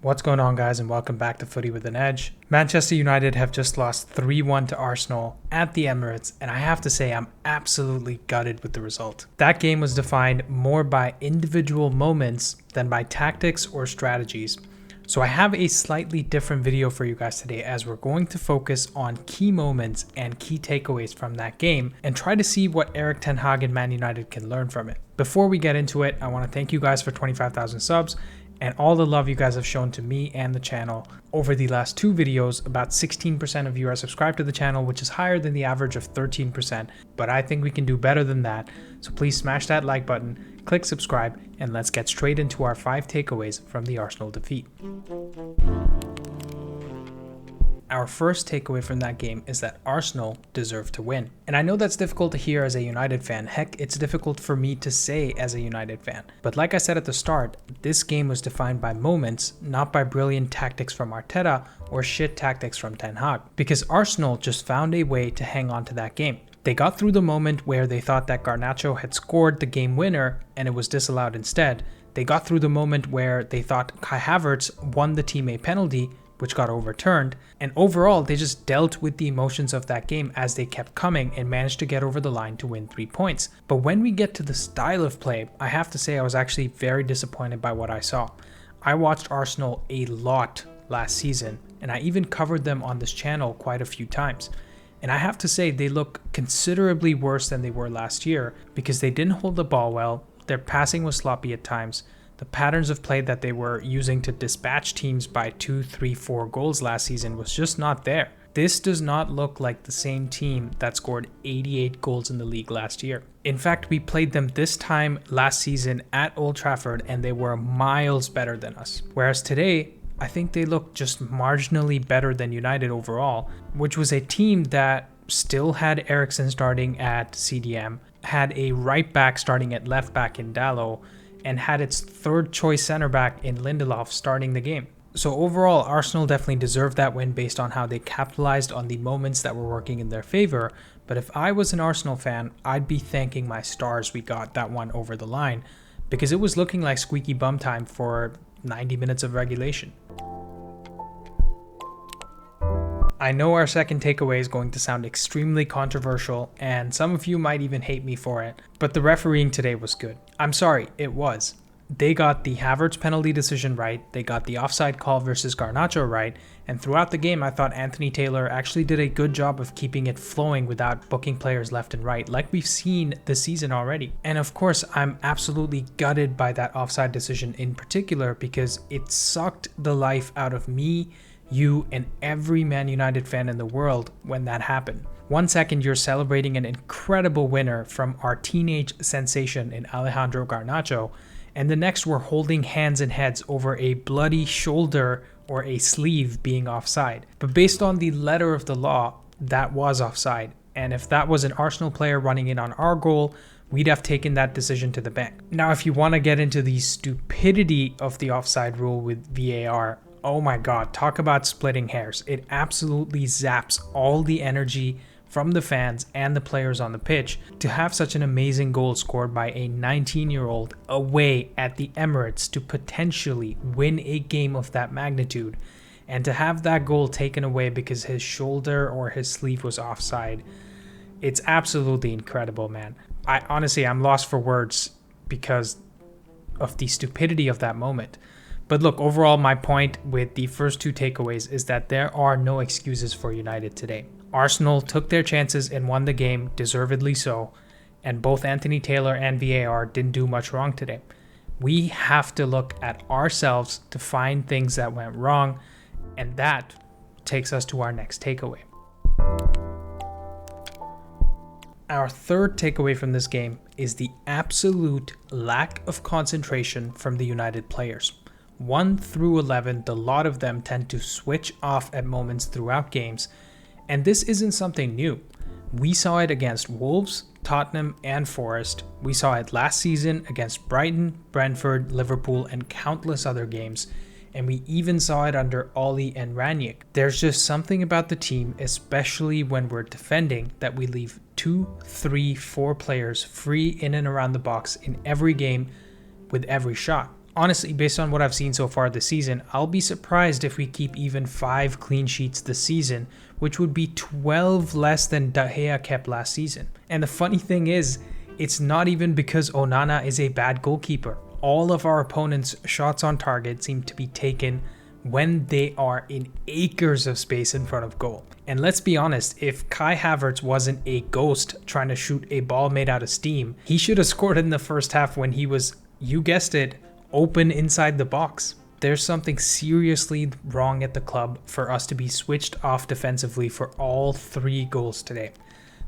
What's going on, guys, and welcome back to Footy with an Edge. Manchester United have just lost 3-1 to Arsenal at the Emirates, and I have to say I'm absolutely gutted with the result. That game was defined more by individual moments than by tactics or strategies. So I have a slightly different video for you guys today, as we're going to focus on key moments and key takeaways from that game and try to see what Ten Hag and Man United can learn from it. Before we get into it, I want to thank you guys for 25,000 subs and all the love you guys have shown to me and the channel over the last two videos. About 16% of you are subscribed to the channel, which is higher than the average of 13%, but I think we can do better than that. So please smash that like button, click subscribe, and let's get straight into our 5 takeaways from the Arsenal defeat. Our first takeaway from that game is that Arsenal deserved to win. And I know that's difficult to hear as a United fan. Heck, it's difficult for me to say as a United fan. But like I said at the start, this game was defined by moments, not by brilliant tactics from Arteta or shit tactics from Ten Hag. Because Arsenal just found a way to hang on to that game. They got through the moment where they thought that Garnacho had scored the game winner and it was disallowed instead. They got through the moment where they thought Kai Havertz won the team a penalty, which got overturned, and overall they just dealt with the emotions of that game as they kept coming and managed to get over the line to win 3 points. But when we get to the style of play, I have to say I was actually very disappointed by what I saw. I watched Arsenal a lot last season, and I even covered them on this channel quite a few times. And I have to say they look considerably worse than they were last year because they didn't hold the ball well, their passing was sloppy at times, the patterns of play that they were using to dispatch teams by 2, 3, 4 goals last season was just not there. This does not look like the same team that scored 88 goals in the league last year. In fact, we played them this time last season at Old Trafford and they were miles better than us. Whereas today, I think they look just marginally better than United overall, which was a team that still had Eriksen starting at CDM, had a right back starting at left back in Dalot, and had its third choice center back in Lindelof starting the game. So overall, Arsenal definitely deserved that win based on how they capitalized on the moments that were working in their favor. But if I was an Arsenal fan, I'd be thanking my stars we got that one over the line, because it was looking like squeaky bum time for 90 minutes of regulation. I know our second takeaway is going to sound extremely controversial, and some of you might even hate me for it, but the refereeing today was good. I'm sorry, it was. They got the Havertz penalty decision right, they got the offside call versus Garnacho right, and throughout the game I thought Anthony Taylor actually did a good job of keeping it flowing without booking players left and right, like we've seen this season already. And of course, I'm absolutely gutted by that offside decision in particular because it sucked the life out of me, you, and every Man United fan in the world when that happened. 1 second you're celebrating an incredible winner from our teenage sensation in Alejandro Garnacho, and the next we're holding hands and heads over a bloody shoulder or a sleeve being offside. But based on the letter of the law, that was offside, and if that was an Arsenal player running in on our goal, we'd have taken that decision to the bank. Now, if you want to get into the stupidity of the offside rule with VAR, oh my god, talk about splitting hairs. It absolutely zaps all the energy from the fans and the players on the pitch to have such an amazing goal scored by a 19-year-old away at the Emirates to potentially win a game of that magnitude, and to have that goal taken away because his shoulder or his sleeve was offside. It's absolutely incredible, man. I'm lost for words because of the stupidity of that moment. But look, overall, my point with the first 2 takeaways is that there are no excuses for United today. Arsenal took their chances and won the game, deservedly so, and both Anthony Taylor and VAR didn't do much wrong today. We have to look at ourselves to find things that went wrong, and that takes us to our next takeaway. Our third takeaway from this game is the absolute lack of concentration from the United players. 1 through 11, the lot of them tend to switch off at moments throughout games, and this isn't something new. We saw it against Wolves, Tottenham, and Forest. We saw it last season against Brighton, Brentford, Liverpool, and countless other games, and we even saw it under Ollie and Ranić. There's just something about the team, especially when we're defending, that we leave 2, 3, 4 players free in and around the box in every game with every shot. Honestly, based on what I've seen so far this season, I'll be surprised if we keep even 5 clean sheets this season, which would be 12 less than De Gea kept last season. And the funny thing is, it's not even because Onana is a bad goalkeeper. All of our opponents' shots on target seem to be taken when they are in acres of space in front of goal. And let's be honest, if Kai Havertz wasn't a ghost trying to shoot a ball made out of steam, he should have scored in the first half when he was, you guessed it, open inside the box. There's something seriously wrong at the club for us to be switched off defensively for all 3 goals today.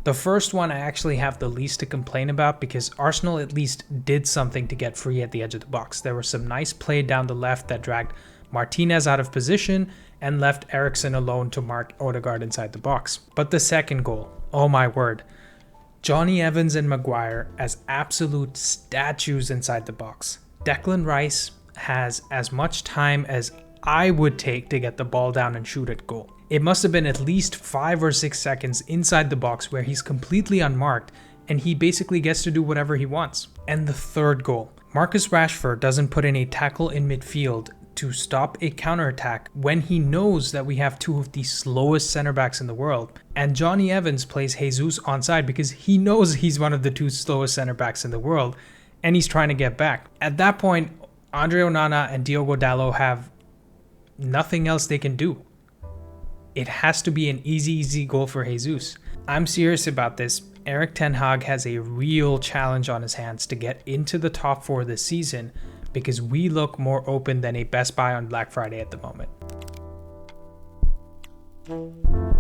The first one I actually have the least to complain about because Arsenal at least did something to get free at the edge of the box. There was some nice play down the left that dragged Martinez out of position and left Eriksen alone to mark Odegaard inside the box. But the second goal, oh my word. Johnny Evans and Maguire as absolute statues inside the box. Declan Rice has as much time as I would take to get the ball down and shoot at goal. It must have been at least 5 or 6 seconds inside the box where he's completely unmarked and he basically gets to do whatever he wants. And the third goal. Marcus Rashford doesn't put in a tackle in midfield to stop a counterattack when he knows that we have 2 of the slowest center backs in the world. And Johnny Evans plays Jesus onside because he knows he's one of the 2 slowest center backs in the world and he's trying to get back. At that point, Andre Onana and Diogo Dalot have nothing else they can do. It has to be an easy goal for Jesus. I'm serious about this. Erik Ten Hag has a real challenge on his hands to get into the top 4 this season because we look more open than a Best Buy on Black Friday at the moment.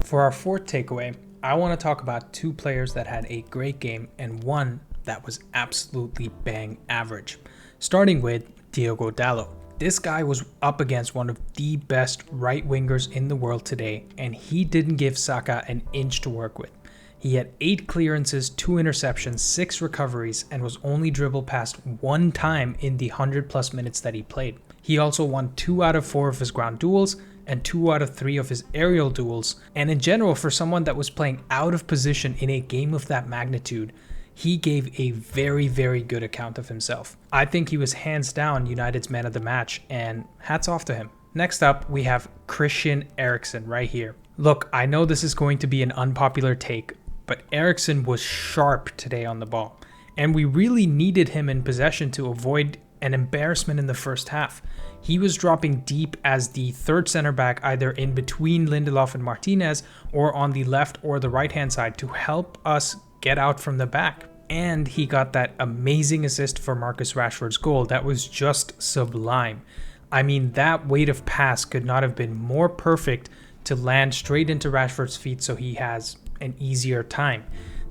For our 4th takeaway, I want to talk about 2 players that had a great game and one that was absolutely bang average. Starting with Diogo Dalot. This guy was up against one of the best right wingers in the world today, and he didn't give Saka an inch to work with. He had 8 clearances, 2 interceptions, 6 recoveries, and was only dribbled past 1 time in the 100+ minutes that he played. He also won 2 out of 4 of his ground duels and 2 out of 3 of his aerial duels, and in general, for someone that was playing out of position in a game of that magnitude, he gave a very good account of himself. I think he was hands down United's man of the match, and hats off to him. Next up, we have Christian Eriksen right here. Look, I know this is going to be an unpopular take, but Eriksen was sharp today on the ball, and we really needed him in possession to avoid an embarrassment in the first half. He was dropping deep as the 3rd center back, either in between Lindelof and Martinez or on the left or the right hand side to help us get out from the back. And he got that amazing assist for Marcus Rashford's goal that was just sublime. I mean, that weight of pass could not have been more perfect to land straight into Rashford's feet so he has an easier time.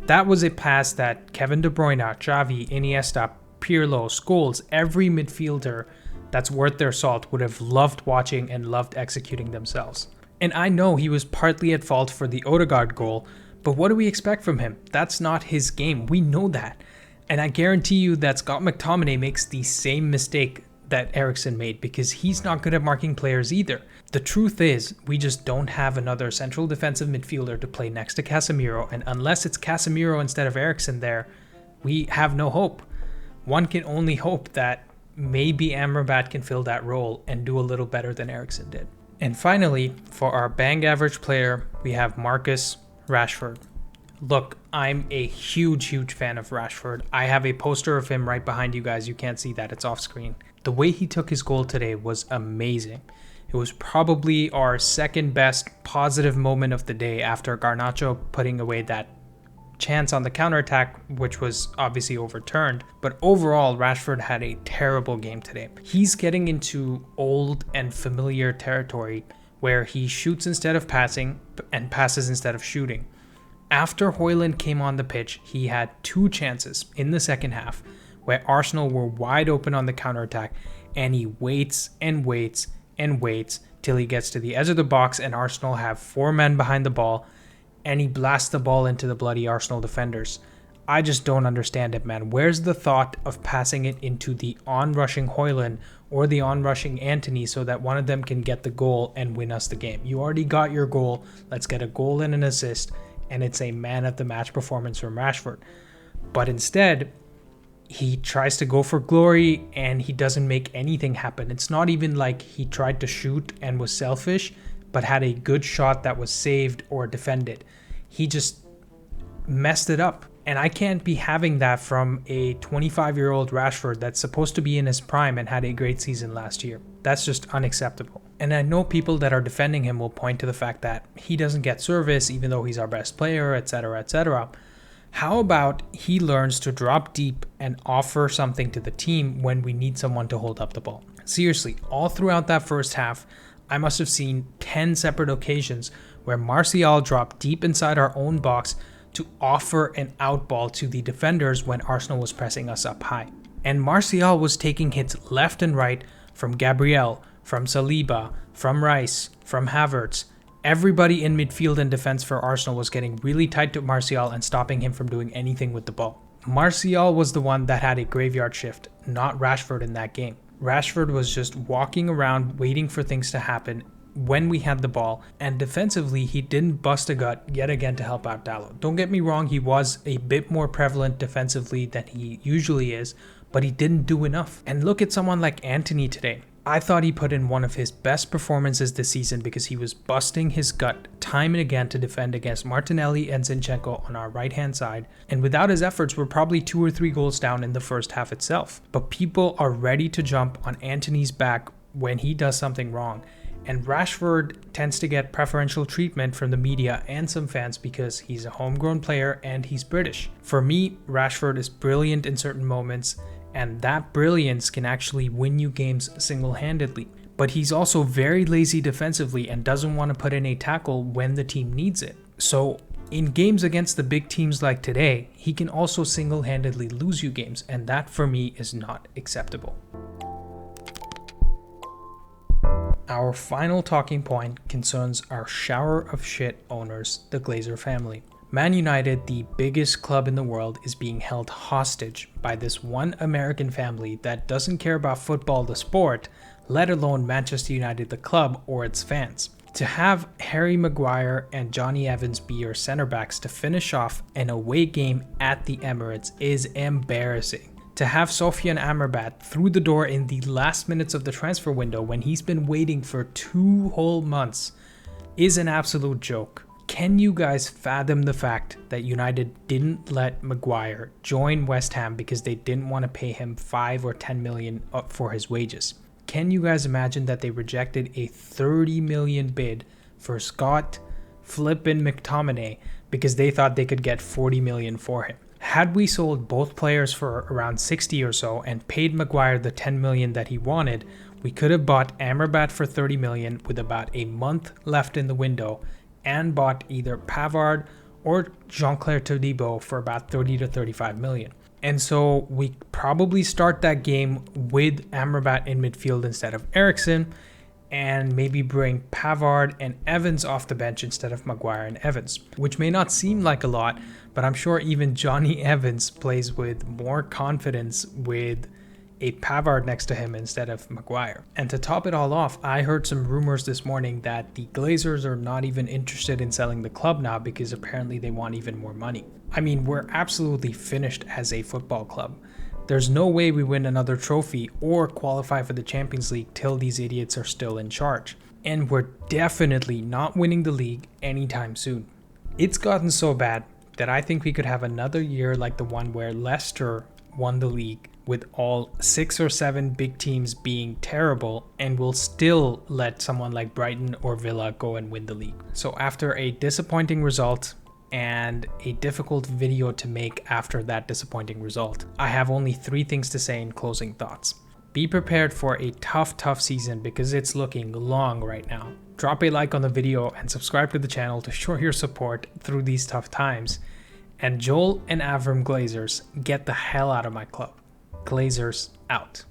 That was a pass that Kevin De Bruyne, Xavi, Iniesta, Pirlo, Scholes, every midfielder that's worth their salt would have loved watching and loved executing themselves. And I know he was partly at fault for the Odegaard goal, but what do we expect from him? That's not his game. We know that. And I guarantee you that Scott McTominay makes the same mistake that Eriksen made because he's not good at marking players either. The truth is, we just don't have another central defensive midfielder to play next to Casemiro, and unless it's Casemiro instead of Eriksen there, we have no hope. One can only hope that maybe Amrabat can fill that role and do a little better than Eriksen did. And finally, for our bang average player, we have Marcus Rashford. Look, I'm a huge fan of Rashford. I have a poster of him right behind you guys. You can't see that, it's off screen. The way he took his goal today was amazing. It was probably our 2nd best positive moment of the day after Garnacho putting away that chance on the counterattack, which was obviously overturned. But overall, Rashford had a terrible game today. He's getting into old and familiar territory where he shoots instead of passing and passes instead of shooting. After Højlund came on the pitch, he had 2 chances in the second half where Arsenal were wide open on the counterattack, and he waits till he gets to the edge of the box and Arsenal have 4 men behind the ball, and he blasts the ball into the bloody Arsenal defenders. I just don't understand it, man. Where's the thought of passing it into the on-rushing Højlund or the on-rushing Antony so that one of them can get the goal and win us the game? You already got your goal. Let's get a goal and an assist, and it's a man of the match performance from Rashford. But instead, He tries to go for glory and he doesn't make anything happen. It's not even like he tried to shoot and was selfish, but had a good shot that was saved or defended. He just messed it up. And I can't be having that from a 25-year-old Rashford that's supposed to be in his prime and had a great season last year. That's just unacceptable. And I know people that are defending him will point to the fact that he doesn't get service even though he's our best player, etc., etc. How about he learns to drop deep and offer something to the team when we need someone to hold up the ball? Seriously, all throughout that first half, I must have seen 10 separate occasions where Martial dropped deep inside our own box to offer an out ball to the defenders when Arsenal was pressing us up high. And Martial was taking hits left and right from Gabriel, from Saliba, from Rice, from Havertz. Everybody in midfield and defense for Arsenal was getting really tight to Martial and stopping him from doing anything with the ball. Martial was the one that had a graveyard shift, not Rashford in that game. Rashford was just walking around waiting for things to happen when we had the ball, and defensively he didn't bust a gut yet again to help out Dalot. Don't get me wrong, he was a bit more prevalent defensively than he usually is, but he didn't do enough. And look at someone like Antony today. I thought he put in one of his best performances this season because he was busting his gut time and again to defend against Martinelli and Zinchenko on our right hand side, and without his efforts we're probably 2 or 3 goals down in the first half itself. But people are ready to jump on Antony's back when he does something wrong, and Rashford tends to get preferential treatment from the media and some fans because he's a homegrown player and he's British. For me, Rashford is brilliant in certain moments, and that brilliance can actually win you games single-handedly. But he's also very lazy defensively and doesn't want to put in a tackle when the team needs it. So in games against the big teams like today, he can also single-handedly lose you games, and that for me is not acceptable. Our final talking point concerns our shower of shit owners, the Glazer family. Man United, the biggest club in the world, is being held hostage by this one American family that doesn't care about football, the sport, let alone Manchester United, the club, or its fans. To have Harry Maguire and Johnny Evans be your center backs to finish off an away game at the Emirates is embarrassing. To have Sofyan Amrabat through the door in the last minutes of the transfer window when he's been waiting for 2 whole months is an absolute joke. Can you guys fathom the fact that United didn't let Maguire join West Ham because they didn't want to pay him 5 or 10 million up for his wages? Can you guys imagine that they rejected a 30 million bid for Scott Flippin' McTominay because they thought they could get 40 million for him? Had we sold both players for around 60 or so and paid Maguire the 10 million that he wanted, we could have bought Amrabat for 30 million with about a month left in the window and bought either Pavard or Jean-Claire Todibo for about 30 to 35 million. And so we probably start that game with Amrabat in midfield instead of Eriksen, and maybe bring Pavard and Evans off the bench instead of Maguire and Evans, which may not seem like a lot, but I'm sure even Johnny Evans plays with more confidence with a Pavard next to him instead of Maguire. And to top it all off, I heard some rumors this morning that the Glazers are not even interested in selling the club now because apparently they want even more money. I mean, we're absolutely finished as a football club. There's no way we win another trophy or qualify for the Champions League till these idiots are still in charge. And we're definitely not winning the league anytime soon. It's gotten so bad that I think we could have another year like the one where Leicester won the league, with all 6 or 7 big teams being terrible, and we'll still let someone like Brighton or Villa go and win the league. So after a disappointing result and a difficult video to make after that disappointing result, I have only 3 things to say in closing thoughts. Be prepared for a tough season because it's looking long right now. Drop a like on the video and subscribe to the channel to show your support through these tough times. And Joel and Avram Glazers, get the hell out of my club. Glazers out.